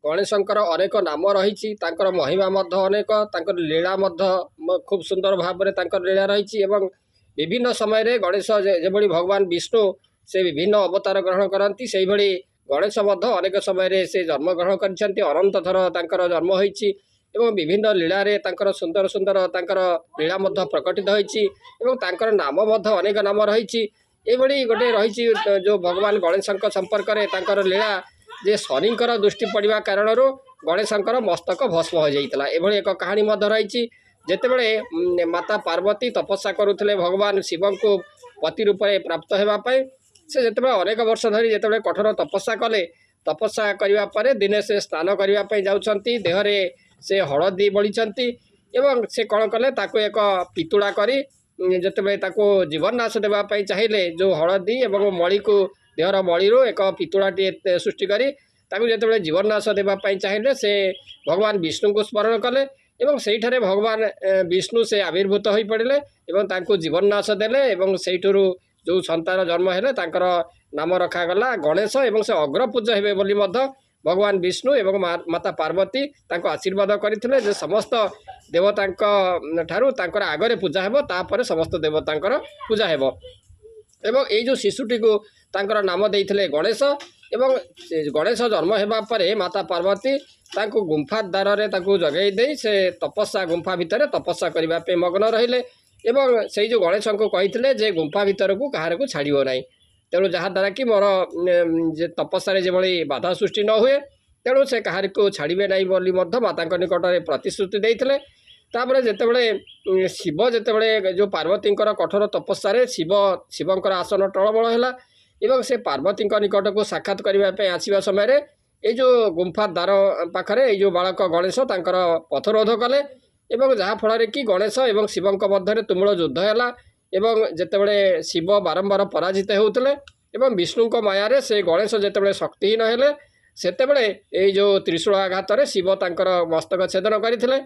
ଗଣେଶଙ୍କର ଅନେକ ନାମ ରହିଛି, ତାଙ୍କର ମହିମା ମଧ୍ୟ ଅନେକ, ତାଙ୍କର ଲୀଳା ମଧ୍ୟ ଖୁବ୍ ସୁନ୍ଦର ଭାବରେ ତାଙ୍କର ଲୀଳା ରହିଛି। ଏବଂ ବିଭିନ୍ନ ସମୟରେ ଗଣେଶ ଯେଭଳି ଭଗବାନ ବିଷ୍ଣୁ ସେ ବିଭିନ୍ନ ଅବତାର ଗ୍ରହଣ କରନ୍ତି, ସେହିଭଳି ଗଣେଶ ମଧ୍ୟ ଅନେକ ସମୟରେ ସେ ଜନ୍ମଗ୍ରହଣ କରିଛନ୍ତି। ଅନନ୍ତ ଥର ତାଙ୍କର ଜନ୍ମ ହୋଇଛି ଏବଂ ବିଭିନ୍ନ ଲୀଳାରେ ତାଙ୍କର ସୁନ୍ଦର ସୁନ୍ଦର ତାଙ୍କର ଲୀଳା ମଧ୍ୟ ପ୍ରକଟିତ ହୋଇଛି ଏବଂ ତାଙ୍କର ନାମ ମଧ୍ୟ ଅନେକ ନାମ ରହିଛି। ଏଇଭଳି ଗୋଟେ ରହିଛି ଯେଉଁ ଭଗବାନ ଗଣେଶଙ୍କ ସମ୍ପର୍କରେ ତାଙ୍କର ଲୀଳା ଯେ ଶନିଙ୍କର ଦୃଷ୍ଟି ପଡ଼ିବା କାରଣରୁ ଗଣେଶଙ୍କର ମସ୍ତକ ଭସ୍ମ ହୋଇଯାଇଥିଲା, ଏଭଳି ଏକ କାହାଣୀ ମଧ୍ୟ ରହିଛି। ଯେତେବେଳେ ମାତା ପାର୍ବତୀ ତପସ୍ୟା କରୁଥିଲେ ଭଗବାନ ଶିବଙ୍କୁ ପତି ରୂପରେ ପ୍ରାପ୍ତ ହେବା ପାଇଁ, ସେ ଯେତେବେଳେ ଅନେକ ବର୍ଷ ଧରି ଯେତେବେଳେ କଠୋର ତପସ୍ୟା କଲେ, ତପସ୍ୟା କରିବା ପରେ ଦିନେ ସେ ସ୍ନାନ କରିବା ପାଇଁ ଯାଉଛନ୍ତି, ଦେହରେ ସେ ହଳଦୀ ବୋଳିଛନ୍ତି ଏବଂ ସେ କ'ଣ କଲେ, ତାକୁ ଏକ ପିତୁଳା କରି ଯେତେବେଳେ ତାକୁ ଜୀବନନାଶ ଦେବା ପାଇଁ ଚାହିଁଲେ, ଯେଉଁ ହଳଦୀ ଏବଂ ମଳିକୁ ଦେହର ମଳିରୁ ଏକ ପିତୁଳାଟିଏ ସୃଷ୍ଟି କରି ତାକୁ ଯେତେବେଳେ ଜୀବନନାଶ ଦେବା ପାଇଁ ଚାହିଁଲେ, ସେ ଭଗବାନ ବିଷ୍ଣୁଙ୍କୁ ସ୍ମରଣ କଲେ ଏବଂ ସେଇଠାରେ ଭଗବାନ ବିଷ୍ଣୁ ସେ ଆବିର୍ଭୂତ ହୋଇପଡ଼ିଲେ ଏବଂ ତାଙ୍କୁ ଜୀବନନାଶ ଦେଲେ ଏବଂ ସେଇଠାରୁ ଯେଉଁ ସନ୍ତାନ ଜନ୍ମ ହେଲେ ତାଙ୍କର ନାମ ରଖାଗଲା ଗଣେଶ ଏବଂ ସେ ଅଗ୍ରପୂଜ୍ୟ ହେବେ ବୋଲି ମଧ୍ୟ ଭଗବାନ ବିଷ୍ଣୁ ଏବଂ ମାତା ପାର୍ବତୀ ତାଙ୍କୁ ଆଶୀର୍ବାଦ କରିଥିଲେ ଯେ ସମସ୍ତ ଦେବତାଙ୍କ ଠାରୁ ତାଙ୍କର ଆଗରେ ପୂଜା ହେବ, ତାପରେ ସମସ୍ତ ଦେବତାଙ୍କର ପୂଜା ହେବ। ଏବଂ ଏଇ ଯେଉଁ ଶିଶୁଟିକୁ ତାଙ୍କର ନାମ ଦେଇଥିଲେ ଗଣେଶ। ଏବଂ ଗଣେଶ ଜନ୍ମ ହେବା ପରେ ମାତା ପାର୍ବତୀ ତାଙ୍କୁ ଗୁମ୍ଫା ଦ୍ୱାରରେ ତାକୁ ଜଗାଇ ଦେଇ ସେ ତପସ୍ୟା ଗୁମ୍ଫା ଭିତରେ ତପସ୍ୟା କରିବା ପାଇଁ ମଗ୍ନ ରହିଲେ ଏବଂ ସେଇ ଯେଉଁ ଗଣେଶଙ୍କୁ କହିଥିଲେ ଯେ ଗୁମ୍ଫା ଭିତରକୁ କାହାରକୁ ଛାଡ଼ିବ ନାହିଁ, ତେଣୁ ଯାହାଦ୍ୱାରା କି ମୋର ଯେ ତପସ୍ୟାରେ ଯେଭଳି ବାଧା ସୃଷ୍ଟି ନ ହୁଏ, ତେଣୁ ସେ କାହାରିକୁ ଛାଡ଼ିବେ ନାହିଁ ବୋଲି ମଧ୍ୟ ମାତାଙ୍କ ନିକଟରେ ପ୍ରତିଶ୍ରୁତି ଦେଇଥିଲେ। ତାପରେ ଯେତେବେଳେ ଶିବ ଯେତେବେଳେ ଯେଉଁ ପାର୍ବତୀଙ୍କର କଠୋର ତପସ୍ୟାରେ ଶିବଙ୍କର ଆସନ ଟଳମଳ ହେଲା ଏବଂ ସେ ପାର୍ବତୀଙ୍କ ନିକଟକୁ ସାକ୍ଷାତ କରିବା ପାଇଁ ଆସିବା ସମୟରେ ଏଇ ଯେଉଁ ଗୁମ୍ଫା ଦ୍ୱାର ପାଖରେ ଏଇ ଯେଉଁ ବାଳକ ଗଣେଶ ତାଙ୍କର ପଥରୋଧ କଲେ ଏବଂ ଯାହାଫଳରେ କି ଗଣେଶ ଏବଂ ଶିବଙ୍କ ମଧ୍ୟରେ ତୁମୁଳ ଯୁଦ୍ଧ ହେଲା ଏବଂ ଯେତେବେଳେ ଶିବ ବାରମ୍ବାର ପରାଜିତ ହେଉଥିଲେ ଏବଂ ବିଷ୍ଣୁଙ୍କ ମାୟାରେ ସେ ଗଣେଶ ଯେତେବେଳେ ଶକ୍ତିହୀନ ହେଲେ, ସେତେବେଳେ ଏଇ ଯେଉଁ ତ୍ରିଶୂଳ ଆଘାତରେ ଶିବ ତାଙ୍କର ମସ୍ତକ ଛେଦନ କରିଥିଲେ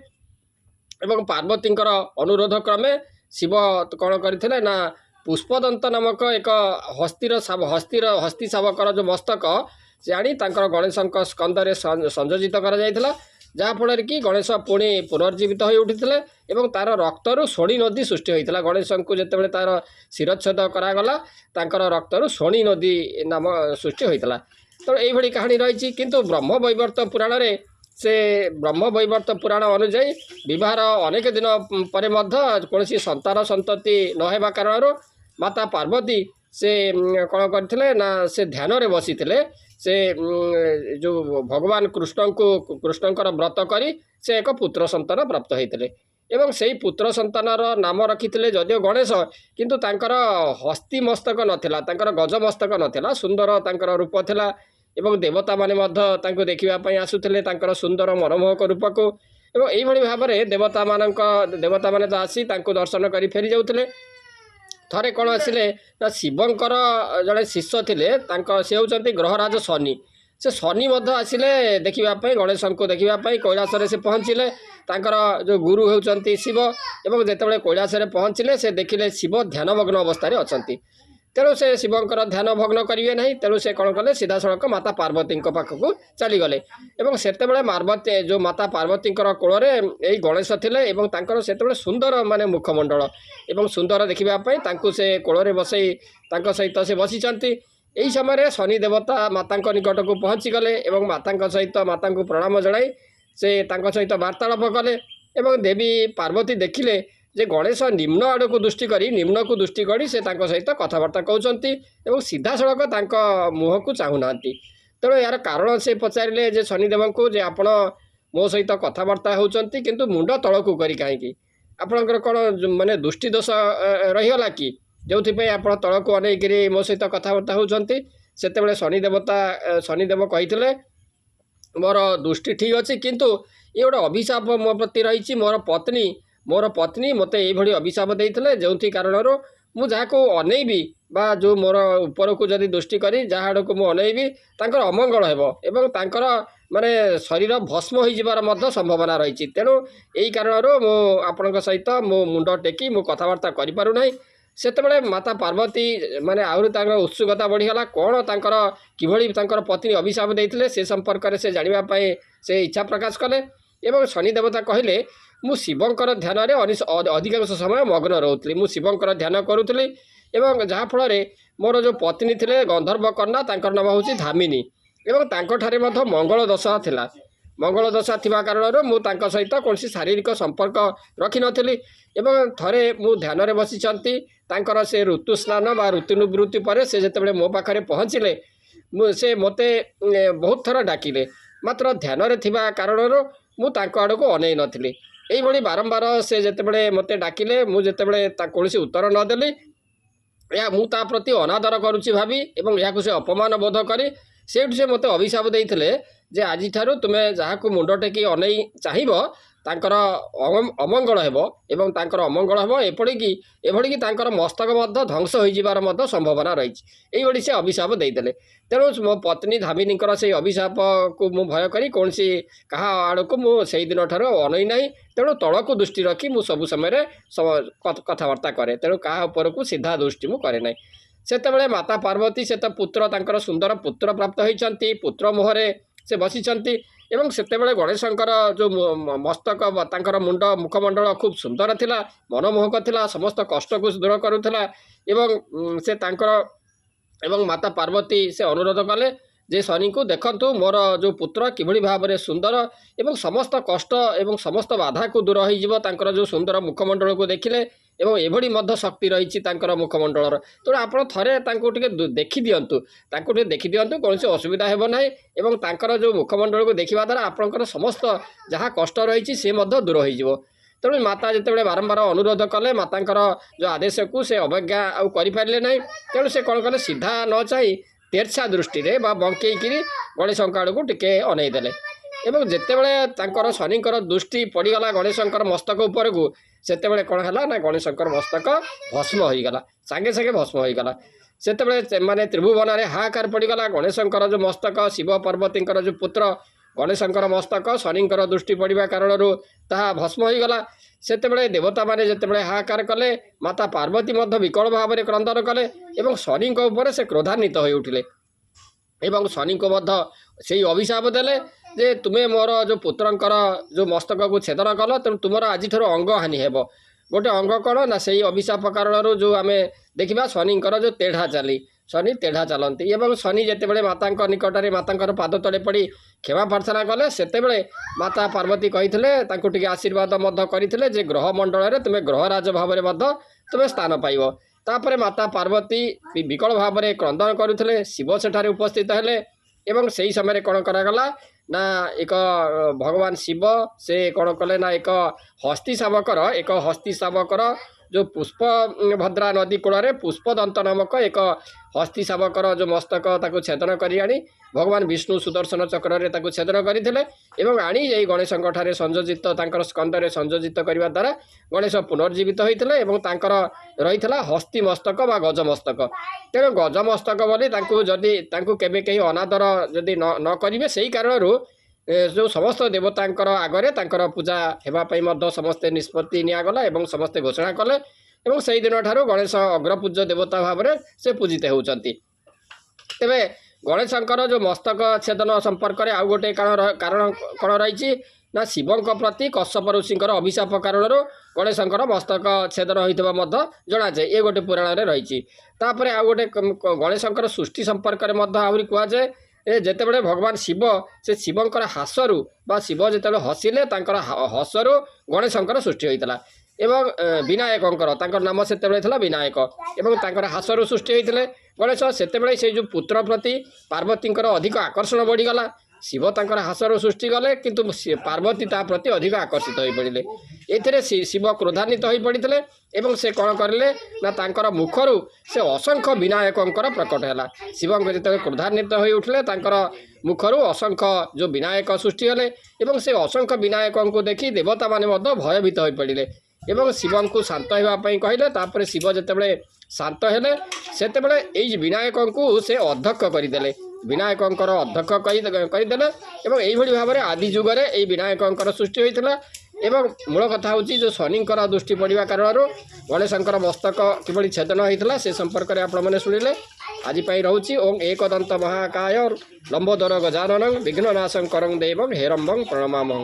ଏବଂ ପାର୍ବତୀଙ୍କର ଅନୁରୋଧ କ୍ରମେ ଶିବ କ'ଣ କରିଥିଲେ ନା ପୁଷ୍ପଦନ୍ତ ନାମକ ଏକ ହସ୍ତି ଶାବକର ଯେଉଁ ମସ୍ତକ ସେ ଆଣି ତାଙ୍କର ଗଣେଶଙ୍କ ସ୍କନ୍ଧରେ ସଂଯୋଜିତ କରାଯାଇଥିଲା, ଯାହାଫଳରେ କି ଗଣେଶ ପୁଣି ପୁନର୍ଜୀବିତ ହୋଇ ଉଠିଥିଲେ ଏବଂ ତା'ର ରକ୍ତରୁ ଶୋଣି ନଦୀ ସୃଷ୍ଟି ହୋଇଥିଲା। ଗଣେଶଙ୍କୁ ଯେତେବେଳେ ତା'ର ଶିରଚ୍ଛେଦ କରାଗଲା, ତାଙ୍କର ରକ୍ତରୁ ଶୋଣି ନଦୀ ନାମ ସୃଷ୍ଟି ହୋଇଥିଲା। ତେଣୁ ଏଇଭଳି କାହାଣୀ ରହିଛି। କିନ୍ତୁ ବ୍ରହ୍ମବୈବର୍ତ୍ତ ପୁରାଣରେ ସେ ବ୍ରହ୍ମବୈବର୍ତ୍ତ ପୁରାଣ ଅନୁଯାୟୀ ବିବାହର ଅନେକ ଦିନ ପରେ ମଧ୍ୟ କୌଣସି ସନ୍ତାନ ସନ୍ତତି ନ ହେବା କାରଣରୁ ମାତା ପାର୍ବତୀ ସେ କ'ଣ କରିଥିଲେ ନା ସେ ଧ୍ୟାନରେ ବସିଥିଲେ, ସେ ଯେଉଁ ଭଗବାନ କୃଷ୍ଣଙ୍କର ବ୍ରତ କରି ସେ ଏକ ପୁତ୍ର ସନ୍ତାନ ପ୍ରାପ୍ତ ହୋଇଥିଲେ ଏବଂ ସେଇ ପୁତ୍ର ସନ୍ତାନର ନାମ ରଖିଥିଲେ ଯଦିଓ ଗଣେଶ, କିନ୍ତୁ ତାଙ୍କର ହସ୍ତି ମସ୍ତକ ନଥିଲା, ତାଙ୍କର ଗଜ ମସ୍ତକ ନଥିଲା, ସୁନ୍ଦର ତାଙ୍କର ରୂପ ଥିଲା ଏବଂ ଦେବତାମାନେ ମଧ୍ୟ ତାଙ୍କୁ ଦେଖିବା ପାଇଁ ଆସୁଥିଲେ ତାଙ୍କର ସୁନ୍ଦର ମନମୋହକ ରୂପକୁ ଏବଂ ଏଇଭଳି ଭାବରେ ଦେବତାମାନେ ତ ଆସି ତାଙ୍କୁ ଦର୍ଶନ କରି ଫେରି ଯାଉଥିଲେ। ଥରେ କ'ଣ ଆସିଲେ ନା ଶିବଙ୍କର ଜଣେ ଶିଷ୍ୟ ଥିଲେ, ସେ ହେଉଛନ୍ତି ଗ୍ରହରାଜ ଶନି। ସେ ଶନି ମଧ୍ୟ ଆସିଲେ ଦେଖିବା ପାଇଁ, ଗଣେଶଙ୍କୁ ଦେଖିବା ପାଇଁ କୈଳାସରେ ସେ ପହଞ୍ଚିଲେ। ତାଙ୍କର ଯେଉଁ ଗୁରୁ ହେଉଛନ୍ତି ଶିବ ଏବଂ ଯେତେବେଳେ କୈଳାସରେ ପହଞ୍ଚିଲେ ସେ ଦେଖିଲେ ଶିବ ଧ୍ୟାନମଗ୍ନ ଅବସ୍ଥାରେ ଅଛନ୍ତି। ତେଣୁ ସେ ଶିବଙ୍କର ଧ୍ୟାନ ଭଗ୍ନ କରିବେ ନାହିଁ, ତେଣୁ ସେ କ'ଣ କଲେ ସିଧାସଳଖ ମାତା ପାର୍ବତୀଙ୍କ ପାଖକୁ ଚାଲିଗଲେ ଏବଂ ସେତେବେଳେ ଯେଉଁ ମାତା ପାର୍ବତୀଙ୍କର କୋଳରେ ଏଇ ଗଣେଶ ଥିଲେ ଏବଂ ତାଙ୍କର ସେତେବେଳେ ସୁନ୍ଦର ମୁଖମଣ୍ଡଳ ଏବଂ ସୁନ୍ଦର ଦେଖିବା ପାଇଁ ତାଙ୍କୁ ସେ କୋଳରେ ବସେଇ ତାଙ୍କ ସହିତ ସେ ବସିଛନ୍ତି। ଏହି ସମୟରେ ଶନି ଦେବତା ମାତାଙ୍କ ନିକଟକୁ ପହଞ୍ଚିଗଲେ ଏବଂ ମାତାଙ୍କୁ ପ୍ରଣାମ ଜଣାଇ ସେ ତାଙ୍କ ସହିତ ବାର୍ତ୍ତାଳାପ କଲେ ଏବଂ ଦେବୀ ପାର୍ବତୀ ଦେଖିଲେ ଯେ ଗଣେଶ ନିମ୍ନକୁ ଦୃଷ୍ଟି କରି ସେ ତାଙ୍କ ସହିତ କଥାବାର୍ତ୍ତା କରୁଛନ୍ତି ଏବଂ ସିଧାସଳଖ ତାଙ୍କ ମୁହଁକୁ ଚାହୁଁନାହାନ୍ତି। ତେଣୁ ଏହାର କାରଣ ସେ ପଚାରିଲେ ଯେ ଶନିଦେବଙ୍କୁ ଯେ ଆପଣ ମୋ ସହିତ କଥାବାର୍ତ୍ତା ହେଉଛନ୍ତି କିନ୍ତୁ ମୁଣ୍ଡ ତଳକୁ କରି କାହିଁକି? ଆପଣଙ୍କର କ'ଣ ଦୃଷ୍ଟି ଦୋଷ ରହିଗଲା କି, ଯେଉଁଥିପାଇଁ ଆପଣ ତଳକୁ ଅନେଇକରି ମୋ ସହିତ କଥାବାର୍ତ୍ତା ହେଉଛନ୍ତି? ସେତେବେଳେ ଶନିଦେବ କହିଥିଲେ ମୋର ଦୃଷ୍ଟି ଠିକ୍ ଅଛି, କିନ୍ତୁ ଏ ଗୋଟେ ଅଭିଶାପ ମୋ ପ୍ରତି ରହିଛି। ମୋର ପତ୍ନୀ ମୋତେ ଏଇଭଳି ଅଭିଶାପ ଦେଇଥିଲେ, ଯେଉଁଥି କାରଣରୁ ମୁଁ ଯାହାକୁ ଅନେଇବି ବା ଯେଉଁ ମୋର ଉପରକୁ ଯଦି ଦୃଷ୍ଟି କରି ଯାହା ଆଡ଼କୁ ମୁଁ ଅନେଇବି ତାଙ୍କର ଅମଙ୍ଗଳ ହେବ ଏବଂ ତାଙ୍କର ଶରୀର ଭସ୍ମ ହୋଇଯିବାର ମଧ୍ୟ ସମ୍ଭାବନା ରହିଛି। ତେଣୁ ଏହି କାରଣରୁ ମୁଁ ଆପଣଙ୍କ ସହିତ ମୋ ମୁଣ୍ଡ ଟେକି ମୁଁ କଥାବାର୍ତ୍ତା କରିପାରୁନାହିଁ। ସେତେବେଳେ ମାତା ପାର୍ବତୀ ମାନେ ଆହୁରି ତାଙ୍କର ଉତ୍ସୁକତା ବଢ଼ିଗଲା। କ'ଣ ତାଙ୍କର କିଭଳି ତାଙ୍କର ପତ୍ନୀ ଅଭିଶାପ ଦେଇଥିଲେ ସେ ସମ୍ପର୍କରେ ସେ ଜାଣିବା ପାଇଁ ସେ ଇଚ୍ଛା ପ୍ରକାଶ କଲେ। ଏବଂ ଶନି ଦେବତା କହିଲେ, ମୁଁ ଶିବଙ୍କର ଧ୍ୟାନରେ ଅଧିକାଂଶ ସମୟ ମଗ୍ନ ରହୁଥିଲି। ମୁଁ ଶିବଙ୍କର ଧ୍ୟାନ କରୁଥିଲି ଏବଂ ଯାହାଫଳରେ ମୋର ଯେଉଁ ପତ୍ନୀ ଥିଲେ ଗନ୍ଧର୍ବ କନ୍ୟା, ତାଙ୍କର ନାମ ହେଉଛି ଧାମିନୀ ଏବଂ ତାଙ୍କଠାରେ ମଧ୍ୟ ମଙ୍ଗଳ ଦଶା ଥିଲା। ମଙ୍ଗଳ ଦଶା ଥିବା କାରଣରୁ ମୁଁ ତାଙ୍କ ସହିତ କୌଣସି ଶାରୀରିକ ସମ୍ପର୍କ ରଖିନଥିଲି। ଏବଂ ଥରେ ମୁଁ ଧ୍ୟାନରେ ବସିଛନ୍ତି, ତାଙ୍କର ସେ ଋତୁ ସ୍ନାନ ବା ଋତୁନିବୃତ୍ତି ପରେ ସେ ଯେତେବେଳେ ମୋ ପାଖରେ ପହଞ୍ଚିଲେ ସେ ମୋତେ ବହୁତ ଥର ଡାକିଲେ, ମାତ୍ର ଧ୍ୟାନରେ ଥିବା କାରଣରୁ ମୁଁ ତାଙ୍କ ଆଡ଼କୁ ଅନେଇ ନଥିଲି। ଏଇଭଳି ବାରମ୍ବାର ସେ ଯେତେବେଳେ ମୋତେ ଡାକିଲେ, ମୁଁ ଯେତେବେଳେ କୌଣସି ଉତ୍ତର ନଦେଲି, ମୁଁ ତା ପ୍ରତି ଅନାଦର କରୁଛି ଭାବି ଏବଂ ଏହାକୁ ସେ ଅପମାନ ବୋଧ କରି ସେଇଠୁ ସେ ମୋତେ ଅଭିଶାପ ଦେଇଥିଲେ ଯେ ଆଜିଠାରୁ ତୁମେ ଯାହାକୁ ମୁଣ୍ଡ ଟେକି ଅନେଇ ଚାହିଁବ ତାଙ୍କର ଅମଙ୍ଗଳ ହେବ ଏବଂ ତାଙ୍କର ଅମଙ୍ଗଳ ହେବ ଏଭଳିକି ତାଙ୍କର ମସ୍ତକ ମଧ୍ୟ ଧ୍ୱଂସ ହୋଇଯିବାର ମଧ୍ୟ ସମ୍ଭାବନା ରହିଛି। ଏଇଭଳି ସେ ଅଭିଶାପ ଦେଇଥିଲେ। ତେଣୁ ମୋ ପତ୍ନୀ ଧାମିନୀଙ୍କର ସେଇ ଅଭିଶାପକୁ ମୁଁ ଭୟ କରି କୌଣସି କାହା ଆଡ଼କୁ ମୁଁ ସେଇଦିନଠାରୁ ଅନେଇ ନାହିଁ। ତେଣୁ ତଳକୁ ଦୃଷ୍ଟି ରଖି ମୁଁ ସବୁ ସମୟରେ କଥାବାର୍ତ୍ତା କରେ। ତେଣୁ କାହା ଉପରକୁ ସିଧା ଦୃଷ୍ଟି ମୁଁ କରେ ନାହିଁ। ସେତେବେଳେ ମାତା ପାର୍ବତୀ ସେ ତ ପୁତ୍ର ତାଙ୍କର ସୁନ୍ଦର ପୁତ୍ର ପ୍ରାପ୍ତ ହୋଇଛନ୍ତି, ପୁତ୍ର ମୁହଁରେ ସେ ବସିଛନ୍ତି ଏବଂ ସେତେବେଳେ ଗଣେଶଙ୍କର ଯେଉଁ ମସ୍ତକ ତାଙ୍କର ମୁଣ୍ଡ ମୁଖମଣ୍ଡଳ ଖୁବ୍ ସୁନ୍ଦର ଥିଲା, ମନମୋହକ ଥିଲା, ସମସ୍ତ କଷ୍ଟକୁ ଦୂର କରୁଥିଲା। ଏବଂ ସେ ତାଙ୍କର ଏବଂ ମାତା ପାର୍ବତୀ ସେ ଅନୁରୋଧ କଲେ ଯେ ଶନିଙ୍କୁ, ଦେଖନ୍ତୁ ମୋର ଯେଉଁ ପୁତ୍ର କିଭଳି ଭାବରେ ସୁନ୍ଦର ଏବଂ ସମସ୍ତ କଷ୍ଟ ଏବଂ ସମସ୍ତ ବାଧାକୁ ଦୂର ହୋଇଯିବ ତାଙ୍କର ଯେଉଁ ସୁନ୍ଦର ମୁଖମଣ୍ଡଳକୁ ଦେଖିଲେ ଏବଂ ଏଭଳି ମଧ୍ୟ ଶକ୍ତି ରହିଛି ତାଙ୍କର ମୁଖମଣ୍ଡଳର। ତେଣୁ ଆପଣ ଥରେ ତାଙ୍କୁ ଟିକେ ଦେଖିଦିଅନ୍ତୁ, କୌଣସି ଅସୁବିଧା ହେବ ନାହିଁ ଏବଂ ତାଙ୍କର ଯେଉଁ ମୁଖମଣ୍ଡଳକୁ ଦେଖିବା ଦ୍ୱାରା ଆପଣଙ୍କର ସମସ୍ତ ଯାହା କଷ୍ଟ ରହିଛି ସେ ମଧ୍ୟ ଦୂର ହୋଇଯିବ। ତେଣୁ ମାତା ଯେତେବେଳେ ବାରମ୍ବାର ଅନୁରୋଧ କଲେ, ମାତାଙ୍କର ଯେଉଁ ଆଦେଶକୁ ସେ ଅବଜ୍ଞା ଆଉ କରିପାରିଲେ ନାହିଁ। ତେଣୁ ସେ କ'ଣ କଲେ, ସିଧା ନ ଚାହିଁ ତେର୍ଛା ଦୃଷ୍ଟିରେ ବା ବଙ୍କେଇକିରି ଗଣେଶଙ୍କ ଆଡ଼କୁ ଟିକେ ଅନେଇ ଦେଲେ। ଏବଂ ଯେତେବେଳେ ତାଙ୍କର ଶନିଙ୍କର ଦୃଷ୍ଟି ପଡ଼ିଗଲା ଗଣେଶଙ୍କର ମସ୍ତକ ଉପରକୁ, ସେତେବେଳେ କ'ଣ ହେଲା ନା ଗଣେଶଙ୍କର ମସ୍ତକ ଭସ୍ମ ହୋଇଗଲା, ସାଙ୍ଗେ ସାଙ୍ଗେ ଭସ୍ମ ହୋଇଗଲା। ସେତେବେଳେ ମାନେ ତ୍ରିଭୁବନରେ ହାହାକାର ପଡ଼ିଗଲା। ଗଣେଶଙ୍କର ଯେଉଁ ମସ୍ତକ, ଶିବ ପାର୍ବତୀଙ୍କର ଯେଉଁ ପୁତ୍ର ଗଣେଶଙ୍କର ମସ୍ତକ ଶନିଙ୍କର ଦୃଷ୍ଟି ପଡ଼ିବା କାରଣରୁ ତାହା ଭସ୍ମ ହୋଇଗଲା। ସେତେବେଳେ ଦେବତାମାନେ ଯେତେବେଳେ ହାହାକାର କଲେ, ମାତା ପାର୍ବତୀ ମଧ୍ୟ ବିକଳ ଭାବରେ କ୍ରନ୍ଦନ କଲେ ଏବଂ ଶନିଙ୍କ ଉପରେ ସେ କ୍ରୋଧାନ୍ୱିତ ହୋଇ ଉଠିଲେ ଏବଂ ଶନିଙ୍କୁ ମଧ୍ୟ ସେଇ ଅଭିଶାପ ଦେଲେ ଯେ ତୁମେ ମୋର ଯେଉଁ ପୁତ୍ରଙ୍କର ଯେଉଁ ମସ୍ତକକୁ ଛେଦନ କଲ, ତେଣୁ ତୁମର ଆଜିଠାରୁ ଅଙ୍ଗହାନି ହେବ। ଗୋଟେ ଅଙ୍ଗ କ'ଣ ନା ସେଇ ଅଭିଶାପ କାରଣରୁ ଯେଉଁ ଆମେ ଦେଖିବା ଶନିଙ୍କର ଯେଉଁ ଶନି ତେଢ଼ା ଚାଲନ୍ତି ଏବଂ ଶନି ଯେତେବେଳେ ମାତାଙ୍କ ନିକଟରେ ମାତାଙ୍କର ପାଦ ତଳେ ପଡ଼ି କ୍ଷମା ପ୍ରାର୍ଥନା କଲେ, ସେତେବେଳେ ମାତା ପାର୍ବତୀ କହିଥିଲେ, ତାଙ୍କୁ ଟିକେ ଆଶୀର୍ବାଦ ମଧ୍ୟ କରିଥିଲେ ଯେ ଗ୍ରହମଣ୍ଡଳରେ ତୁମେ ଗ୍ରହରାଜ ଭାବରେ ମଧ୍ୟ ତୁମେ ସ୍ଥାନ ପାଇବ। ତାପରେ ମାତା ପାର୍ବତୀ ବିକଳ ଭାବରେ କ୍ରନ୍ଦନ କରୁଥିଲେ। ଶିବ ସେଠାରେ ଉପସ୍ଥିତ ହେଲେ ଏବଂ ସେହି ସମୟରେ କ'ଣ କରାଗଲା ନା ଏକ ଭଗବାନ ଶିବ ସେ କ'ଣ କଲେ ନା ଏକ ହସ୍ତୀ ଶାବକର ଯେଉଁ ପୁଷ୍ପଭଦ୍ରା ନଦୀ କୂଳରେ ପୁଷ୍ପଦନ୍ତ ନାମକ ଏକ ହସ୍ତୀ ଶାବକର ଯେଉଁ ମସ୍ତକ ତାକୁ ଛେଦନ କରି ଆଣି ଭଗବାନ ବିଷ୍ଣୁ ସୁଦର୍ଶନ ଚକ୍ରରେ ତାକୁ ଛେଦନ କରିଥିଲେ ଏବଂ ଆଣି ଏଇ ଗଣେଶଙ୍କଠାରେ ସଂଯୋଜିତ ତାଙ୍କର ସ୍କନ୍ଧରେ ସଂଯୋଜିତ କରିବା ଦ୍ୱାରା ଗଣେଶ ପୁନର୍ଜୀବିତ ହୋଇଥିଲେ ଏବଂ ତାଙ୍କର ରହିଥିଲା ହସ୍ତୀ ମସ୍ତକ ବା ଗଜମସ୍ତକ। ତେଣୁ ଗଜମସ୍ତକ ବୋଲି ତାଙ୍କୁ କେବେ କେହି ଅନାଦର ଯଦି ନ କରିବେ, ସେଇ କାରଣରୁ ଯେଉଁ ସମସ୍ତ ଦେବତାଙ୍କର ଆଗରେ ତାଙ୍କର ପୂଜା ହେବା ପାଇଁ ମଧ୍ୟ ସମସ୍ତେ ନିଷ୍ପତ୍ତି ନିଆଗଲା ଏବଂ ସମସ୍ତେ ଘୋଷଣା କଲେ ଏବଂ ସେହିଦିନଠାରୁ ଗଣେଶ ଅଗ୍ରପୂଜ୍ୟ ଦେବତା ଭାବରେ ସେ ପୂଜିତ ହେଉଛନ୍ତି। ତେବେ ଗଣେଶଙ୍କର ଯେଉଁ ମସ୍ତକ ଛେଦନ ସମ୍ପର୍କରେ ଆଉ ଗୋଟେ କାରଣ କ'ଣ ରହିଛି ନା ଶିବଙ୍କ ପ୍ରତି କଶ୍ୟପ ଋଷିଙ୍କର ଅଭିଶାପ କାରଣରୁ ଗଣେଶଙ୍କର ମସ୍ତକ ଛେଦନ ହୋଇଥିବା ମଧ୍ୟ ଜଣାଯାଏ। ଏ ଗୋଟେ ପୁରାଣରେ ରହିଛି। ତାପରେ ଆଉ ଗୋଟେ ଗଣେଶଙ୍କର ସୃଷ୍ଟି ସମ୍ପର୍କରେ ମଧ୍ୟ ଆହୁରି କୁହାଯାଏ ଯେତେବେଳେ ଭଗବାନ ଶିବ ସେ ଶିବଙ୍କର ହାସରୁ ବା ଶିବ ଯେତେବେଳେ ହସିଲେ ତାଙ୍କର ହସରୁ ଗଣେଶଙ୍କର ସୃଷ୍ଟି ହୋଇଥିଲା ଏବଂ ବିନାୟକଙ୍କର ତାଙ୍କର ନାମ ସେତେବେଳେ ଥିଲା ବିନାୟକ ଏବଂ ତାଙ୍କର ହାସରୁ ସୃଷ୍ଟି ହୋଇଥିଲେ ଗଣେଶ। ସେତେବେଳେ ସେଇ ଯେଉଁ ପୁତ୍ର ପ୍ରତି ପାର୍ବତୀଙ୍କର ଅଧିକ ଆକର୍ଷଣ ବଢ଼ିଗଲା। ଶିବ ତାଙ୍କର ହାସରୁ ସୃଷ୍ଟି କଲେ କିନ୍ତୁ ପାର୍ବତୀ ତା ପ୍ରତି ଅଧିକ ଆକର୍ଷିତ ହୋଇପଡ଼ିଲେ। ଏଥିରେ ଶିବ କ୍ରୋଧାନ୍ୱିତ ହୋଇପଡ଼ିଥିଲେ ଏବଂ ସେ କ'ଣ କରିଲେ ନା ତାଙ୍କର ମୁଖରୁ ସେ ଅସଂଖ୍ୟ ବିନାୟକଙ୍କର ପ୍ରକଟ ହେଲା। ଶିବଙ୍କ ଯେତେବେଳେ କ୍ରୋଧାନ୍ୱିତ ହୋଇ ଉଠିଲେ ତାଙ୍କର ମୁଖରୁ ଅସଂଖ୍ୟ ଯେଉଁ ବିନାୟକ ସୃଷ୍ଟି ହେଲେ ଏବଂ ସେ ଅସଂଖ୍ୟ ବିନାୟକଙ୍କୁ ଦେଖି ଦେବତାମାନେ ମଧ୍ୟ ଭୟଭୀତ ହୋଇପଡ଼ିଲେ ଏବଂ ଶିବଙ୍କୁ ଶାନ୍ତ ହେବା ପାଇଁ କହିଲେ। ତାପରେ ଶିବ ଯେତେବେଳେ ଶାନ୍ତ ହେଲେ ସେତେବେଳେ ଏଇ ବିନାୟକଙ୍କୁ ସେ ଅଧ୍ୟକ୍ଷ କରିଦେଲେ, ବିନାୟକଙ୍କର ଅଧ୍ୟକ୍ଷ କରିଦେଲେ ଏବଂ ଏଇଭଳି ଭାବରେ ଆଦି ଯୁଗରେ ଏଇ ବିନାୟକଙ୍କର ସୃଷ୍ଟି ହୋଇଥିଲା ଏବଂ ମୂଳ କଥା ହେଉଛି ଯେଉଁ ଶନିଙ୍କର ଦୃଷ୍ଟି ପଡ଼ିବା କାରଣରୁ ଗଣେଶଙ୍କର ମସ୍ତକ କିଭଳି ଛେଦନ ହୋଇଥିଲା ସେ ସମ୍ପର୍କରେ ଆପଣମାନେ ଶୁଣିଲେ। ଆଜି ପାଇଁ ରହୁଛି ଓಂ ଏକଦନ୍ତ ମହାକାୟ ଲମ୍ବୋଦର ଗଜାନନଂ ବିଘ୍ନନାଶଂ କରଂ ଦେବଂ ହେରମ୍ବଂ ପ୍ରଣମାମହଂ।